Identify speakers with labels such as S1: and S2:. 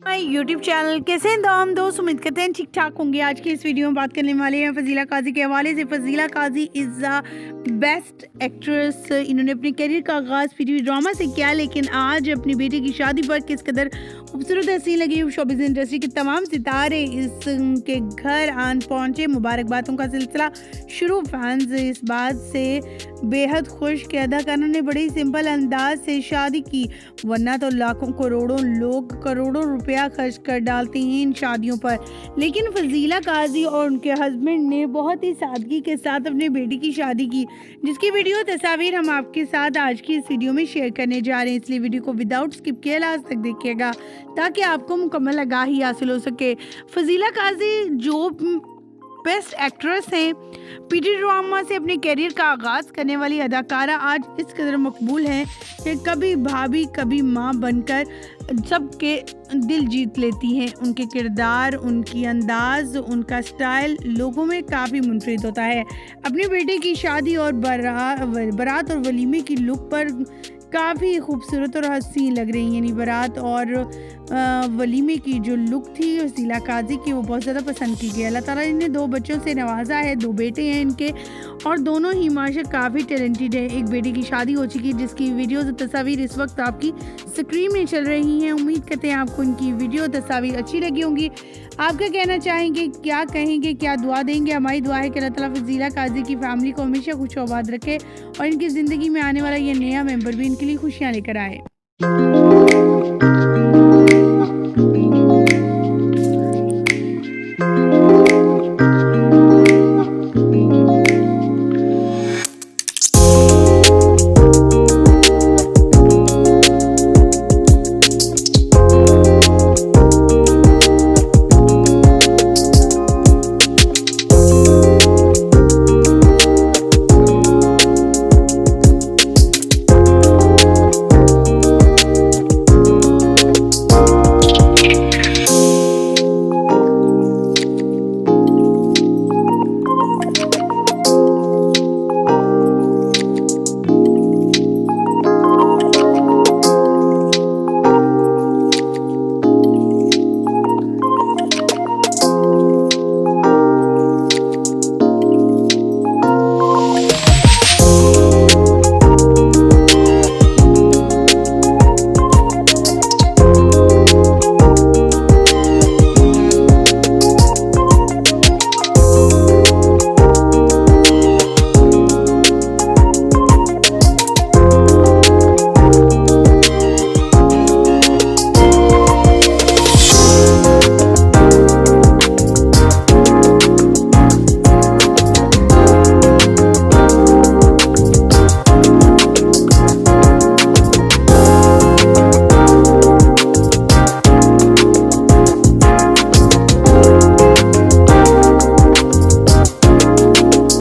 S1: My YouTube channel कैसे हैं हम दोस्त, उम्मीद करते हैं ठीक ठाक होंगे। आज की इस वीडियो में बात करने वाले हैं फजीला काजी के हवाले से। फजीला काजी इज़ द बेस्ट एक्ट्रेस। इन्होंने अपने करियर का आगाज़ पीटीवी ड्रामा से किया, लेकिन आज अपनी बेटी की शादी पर किस कदर खूबसूरत हसीन लगी शोबिज़ इंडस्ट्री के तमाम सितारे इसके घर आन पहुँचे। मुबारकबादों का सिलसिला शुरू। फैंस इस बात से बेहद खुश कि अदाकारा ने बड़े सिंपल अंदाज से शादी की, वरना तो लाखों करोड़ों लोग करोड़ों रुपया खर्च कर डालते हैं इन शादियों पर, लेकिन फजीला काजी और उनके हस्बैंड ने बहुत ही सादगी के साथ अपनी बेटी की शादी की, जिसकी वीडियो तस्वीर हम आपके साथ आज की इस वीडियो में शेयर करने जा रहे हैं। इसलिए वीडियो को विदाउट स्किप किए लास्ट तक देखिएगा ताकि आपको मुकम्मल आगाही हासिल हो सके। फजीला काजी जो बेस्ट एक्ट्रेस हैं, पीटी ड्रामा से अपने करियर का आगाज़ करने वाली अदाकारा आज इस कदर मकबूल हैं कि कभी भाभी कभी माँ बनकर सबके दिल जीत लेती हैं। उनके किरदार, उनकी अंदाज, उनका स्टाइल लोगों में काफ़ी मुनफरिद होता है। अपनी बेटी की शादी और बारात और वलीमे की लुक पर काफ़ी खूबसूरत और हसीन लग रही हैं। यानी बारात और वलीमे की जो लुक थी फजीला काजी की, वो बहुत ज़्यादा पसंद की गई। अल्लाह ताला इन्हें 2 बच्चों से नवाजा है, 2 बेटे हैं इनके और दोनों ही माशा काफ़ी टैलेंटेड है। एक बेटी की शादी हो चुकी है जिसकी वीडियोज़ और तस्वीर इस वक्त आपकी स्क्रीन में चल रही हैं। उम्मीद करते हैं आपको इनकी वीडियो तस्वीर अच्छी लगी होंगी। आप क्या कहना चाहेंगे, क्या कहेंगे, क्या दुआ देंगे? हमारी दुआ है कि अल्लाह ताला फजीला काजी की फैमिली को हमेशा खुश आबाद रखे और इनकी ज़िंदगी में आने वाला ये नया मेंबर भी इनके लिए खुशियाँ लेकर आए।